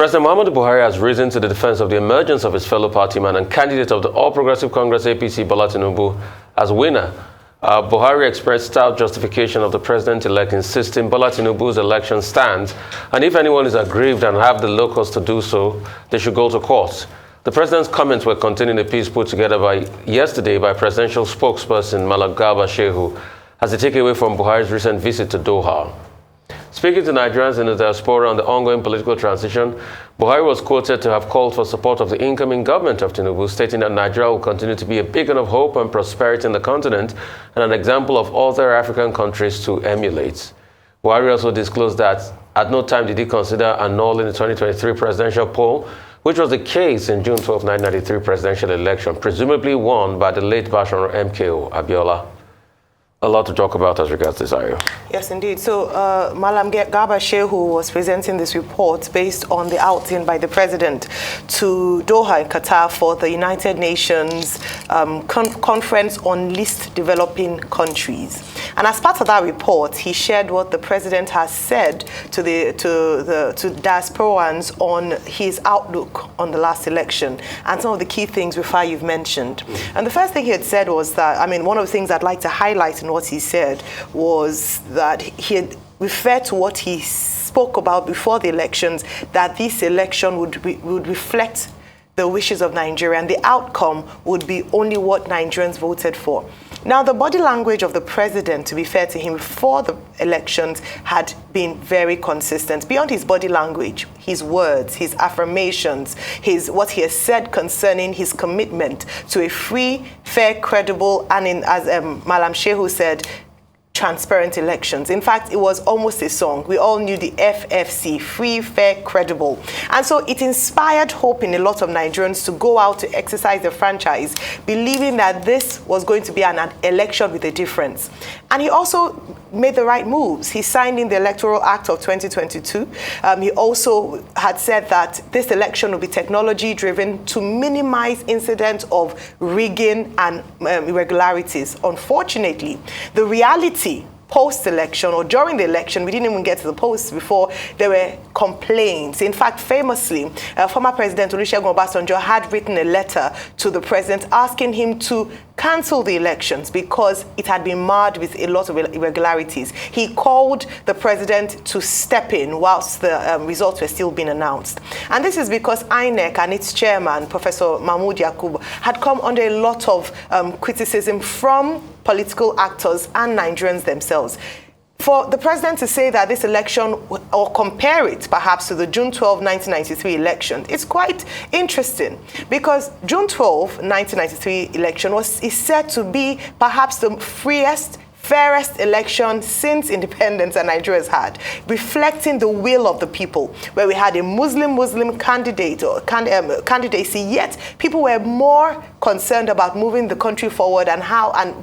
President Muhammadu Buhari has risen to the defense of the emergence of his fellow party man and candidate of the All Progressive Congress APC, Bola Tinubu, as winner. Buhari expressed stout justification of the president-elect, insisting Bola Tinubu's election stands, and if anyone is aggrieved and have the locals to do so, they should go to court. The president's comments were contained in a piece put together yesterday by presidential spokesperson Malam Garba Shehu as a takeaway from Buhari's recent visit to Doha. Speaking to Nigerians in the diaspora on the ongoing political transition, Buhari was quoted to have called for support of the incoming government of Tinubu, stating that Nigeria will continue to be a beacon of hope and prosperity in the continent and an example of other African countries to emulate. Buhari also disclosed that at no time did he consider annulling the 2023 presidential poll, which was the case in June 12, 1993 presidential election, presumably won by the late Bashorun MKO Abiola. A lot to talk about as regards this area. Yes, indeed. So, Malam Garba Shehu was presenting this report based on the outing by the president to Doha in Qatar for the United Nations Conference on Least Developing Countries. And as part of that report, he shared what the president has said to diasporans on his outlook on the last election and some of the key things, Rufai, you've mentioned. And the first thing he had said was that, one of the things I'd like to highlight in what he said was that he had referred to what he spoke about before the elections, that this election would reflect the wishes of Nigeria and the outcome would be only what Nigerians voted for. Now, the body language of the president, to be fair to him, before the elections had been very consistent. Beyond his body language, his words, his affirmations, what he has said concerning his commitment to a free, fair, credible, and as Malam Shehu said, transparent elections. In fact, it was almost a song. We all knew the FFC, free, fair, credible. And so it inspired hope in a lot of Nigerians to go out to exercise their franchise, believing that this was going to be an election with a difference. And he also made the right moves. He signed in the Electoral Act of 2022. He also had said that this election will be technology-driven to minimize incidents of rigging and irregularities. Unfortunately, the reality post-election or during the election, we didn't even get to the post before there were complaints. In fact, famously, former President Olusegun Obasanjo had written a letter to the president asking him to cancel the elections because it had been marred with a lot of irregularities. He called the president to step in whilst the results were still being announced. And this is because INEC and its chairman, Professor Mahmood Yakubu, had come under a lot of criticism from political actors and Nigerians themselves. For the president to say that this election, or compare it perhaps to the June 12, 1993 election, it's quite interesting because June 12, 1993 election is said to be perhaps the freest, fairest election since independence that Nigeria has had, reflecting the will of the people, where we had a Muslim candidate or candidacy, yet people were more concerned about moving the country forward and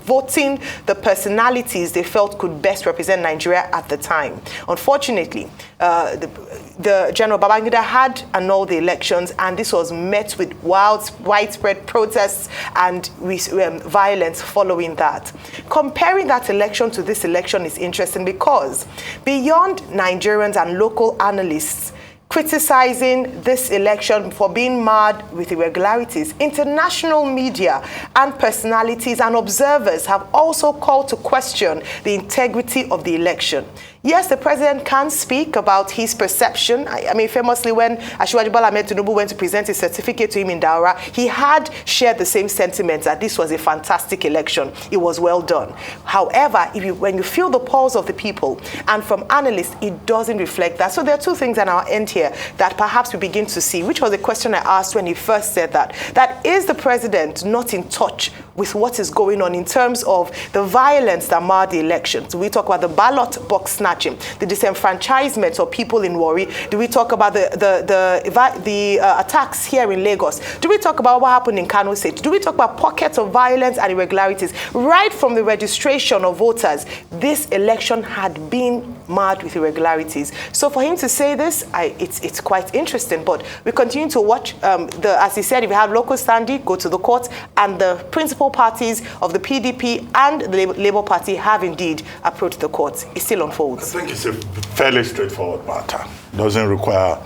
voting the personalities they felt could best represent Nigeria at the time. Unfortunately, the General Babangida had annulled the elections, and this was met with widespread protests and violence following that. Comparing that election to this election is interesting because beyond Nigerians and local analysts criticizing this election for being marred with irregularities, international media and personalities and observers have also called to question the integrity of the election. Yes, the president can speak about his perception. Famously, when Asiwaju Bola Tinubu went to present his certificate to him in Daura, he had shared the same sentiments that this was a fantastic election. It was well done. However, when you feel the pulse of the people, and from analysts, it doesn't reflect that. So there are two things on our end here that perhaps we begin to see, which was the question I asked when he first said that is the president not in touch with what is going on in terms of the violence that marred the elections? We talk about the ballot box snatching, the disenfranchisement of people in Warri. Do we talk about the attacks here in Lagos? Do we talk about what happened in Kano State? Do we talk about pockets of violence and irregularities? Right from the registration of voters, this election had been marred with irregularities. So for him to say this, it's quite interesting. But we continue to watch. As he said, if you have local standing, go to the court, and the principal parties of the PDP and the Labour Party have indeed approached the courts. It still unfolds. I think it's a fairly straightforward matter. Doesn't require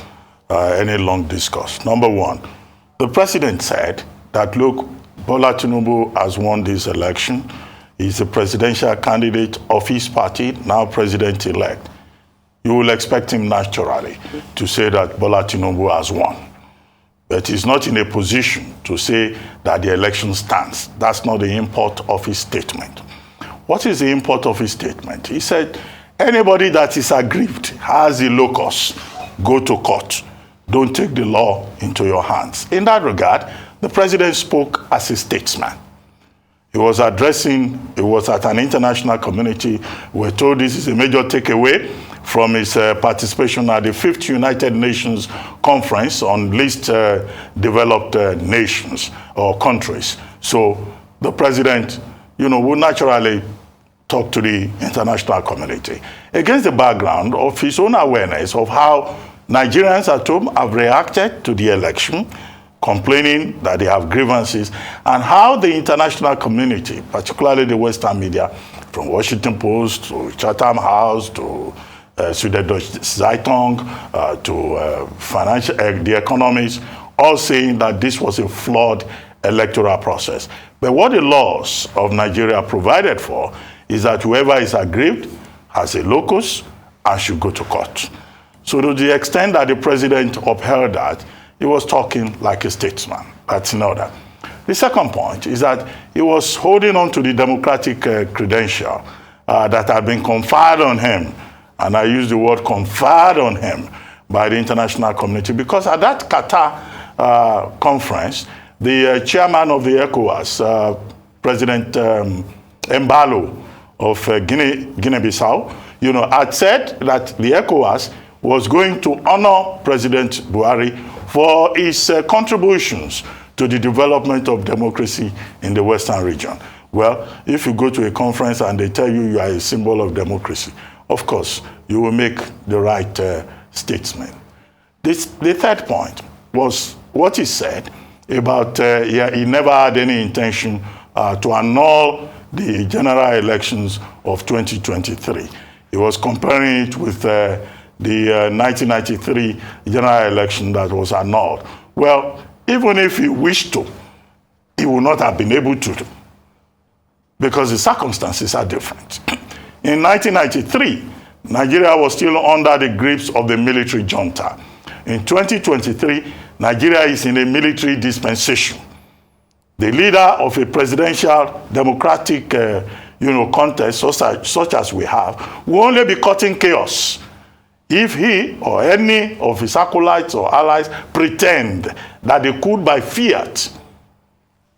any long discourse. Number one, the president said that, look, Bola Tinubu has won this election. He's a presidential candidate of his party, now president-elect. You will expect him naturally to say that Bola Tinubu has won. But he's not in a position to say that the election stands. That's not the import of his statement. What is the import of his statement? He said, anybody that is aggrieved, has a locus, go to court. Don't take the law into your hands. In that regard, the president spoke as a statesman. He was at an international community. We're told this is a major takeaway from his participation at the 5th United Nations Conference on least developed nations or countries. So the president, will naturally talk to the international community against the background of his own awareness of how Nigerians at home have reacted to the election, complaining that they have grievances, and how the international community, particularly the Western media, from Washington Post to Chatham House to Süddeutsche Zeitung to The Economist, all saying that this was a flawed electoral process. But what the laws of Nigeria provided for is that whoever is aggrieved has a locus and should go to court. So to the extent that the president upheld that, he was talking like a statesman. That's in order. The second point is that he was holding on to the democratic credential that had been conferred on him, and I use the word conferred on him, by the international community, because at that Qatar conference, the chairman of the ECOWAS, President Embalo of Guinea-Bissau, had said that the ECOWAS was going to honor President Buhari for his contributions to the development of democracy in the Western region. Well, if you go to a conference and they tell you are a symbol of democracy, of course, you will make the right statement. The third point was what he said about he never had any intention to annul the general elections of 2023. He was comparing it with the 1993 general election that was annulled. Well, even if he wished to, he would not have been able to, because the circumstances are different. In 1993, Nigeria was still under the grips of the military junta. In 2023, Nigeria is in a military dispensation. The leader of a presidential democratic contest such as we have will only be causing chaos if he or any of his acolytes or allies pretend that they could, by fiat,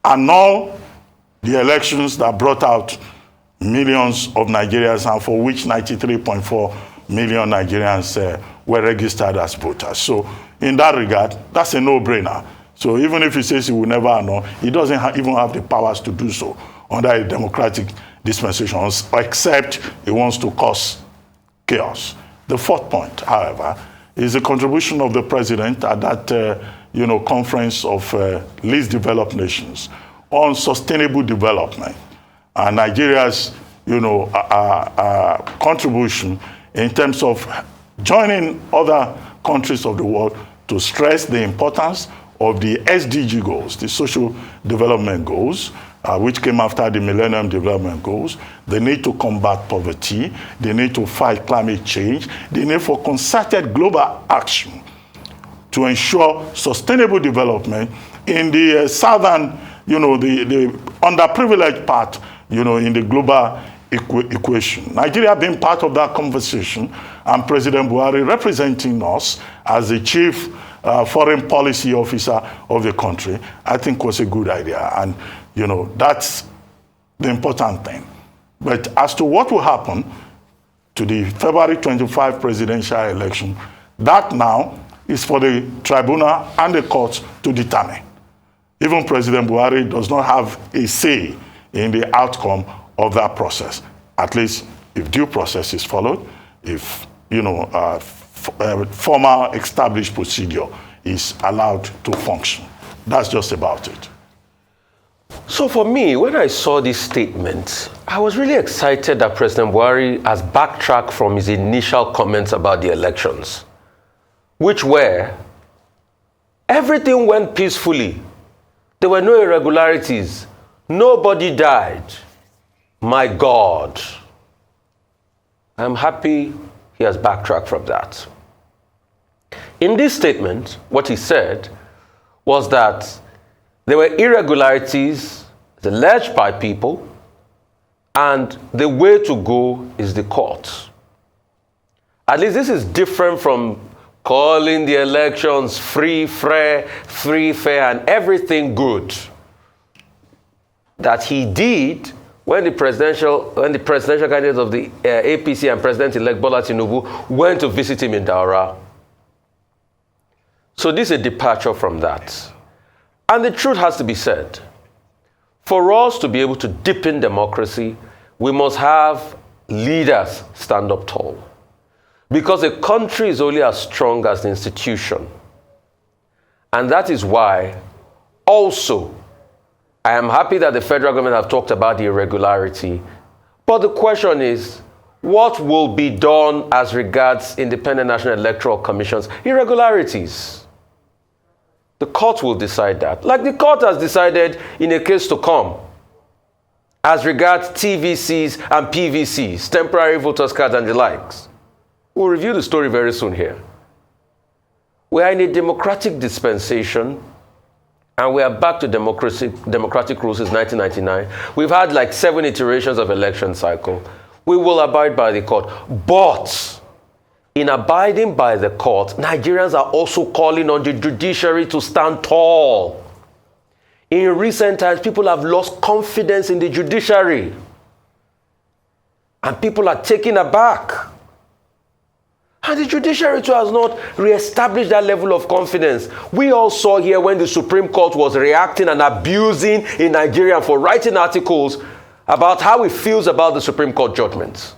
annul the elections that brought out millions of Nigerians, and for which 93.4 million Nigerians were registered as voters. So in that regard, that's a no-brainer. So even if he says he will never annul, he doesn't even have the powers to do so under a democratic dispensation, except he wants to cause chaos. The fourth point, however, is the contribution of the president at that conference of least developed nations on sustainable development, and Nigeria's contribution in terms of joining other countries of the world to stress the importance of the SDG goals, the social development goals, which came after the Millennium Development Goals. The need to combat poverty, the need to fight climate change, the need for concerted global action to ensure sustainable development in the southern, the underprivileged part, in the global equation. Nigeria being part of that conversation, and President Buhari representing us as the chief foreign policy officer of the country, I think was a good idea. And, that's the important thing. But as to what will happen to the February 25 presidential election, that now is for the tribunal and the courts to determine. Even President Buhari does not have a say in the outcome of that process, at least if due process is followed, if formal established procedure is allowed to function. That's just about it. So for me, when I saw this statement, I was really excited that President Buhari has backtracked from his initial comments about the elections, which were Everything went peacefully. There were no irregularities. Nobody died. My God. I'm happy he has backtracked from that. In this statement, what he said was that there were irregularities alleged by people, and the way to go is the court. At least this is different from calling the elections free, fair, and everything good that he did when the presidential candidates of the APC and President-elect Bola Tinubu went to visit him in Daura. So this is a departure from that. And the truth has to be said. For us to be able to deepen democracy, we must have leaders stand up tall. Because a country is only as strong as the institution. And that is why also I am happy that the federal government have talked about the irregularity. But the question is, what will be done as regards independent national electoral commissions? Irregularities. The court will decide that. Like the court has decided in a case to come as regards TVCs and PVCs, temporary voters cards and the likes. We'll review the story very soon here. We are in a democratic dispensation, and we are back to democratic rules since 1999. We've had like 7 iterations of election cycle. We will abide by the court. But in abiding by the court, Nigerians are also calling on the judiciary to stand tall. In recent times, people have lost confidence in the judiciary. And people are taken aback. And the judiciary too has not re-established that level of confidence. We all saw here when the Supreme Court was reacting and abusing a Nigerian for writing articles about how he feels about the Supreme Court judgments,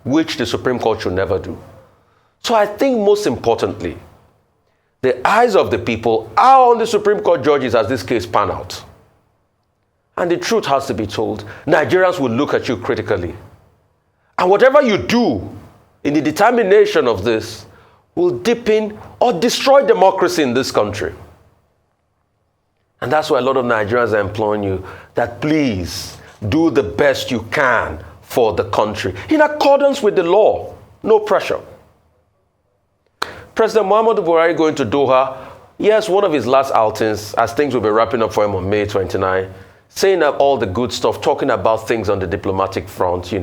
which the Supreme Court should never do. So I think most importantly, the eyes of the people are on the Supreme Court judges as this case pan out. And the truth has to be told. Nigerians will look at you critically. And whatever you do in the determination of this will deepen or destroy democracy in this country. And that's why a lot of Nigerians are imploring you that please do the best you can for the country in accordance with the law. No pressure. President Muhammadu Buhari going to Doha. Yes, one of his last outings, as things will be wrapping up for him on May 29, saying up all the good stuff, talking about things on the diplomatic front,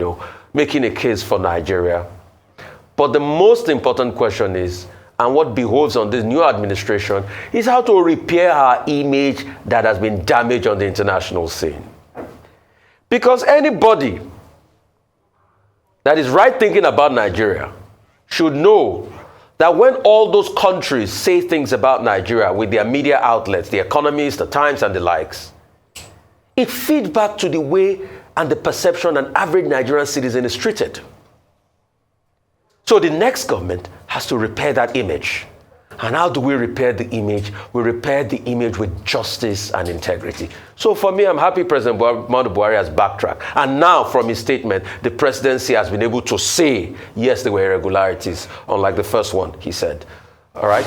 making a case for Nigeria. But the most important question is, and what behoves on this new administration, is how to repair our image that has been damaged on the international scene. Because anybody that is right thinking about Nigeria should know that when all those countries say things about Nigeria with their media outlets, the Economist, the Times, and the likes, it feeds back to the way and the perception an average Nigerian citizen is treated. So the next government has to repair that image. And how do we repair the image? We repair the image with justice and integrity. So for me, I'm happy President Muhammadu Buhari has backtracked. And now from his statement, the presidency has been able to say, yes, there were irregularities, unlike the first one he said. All right?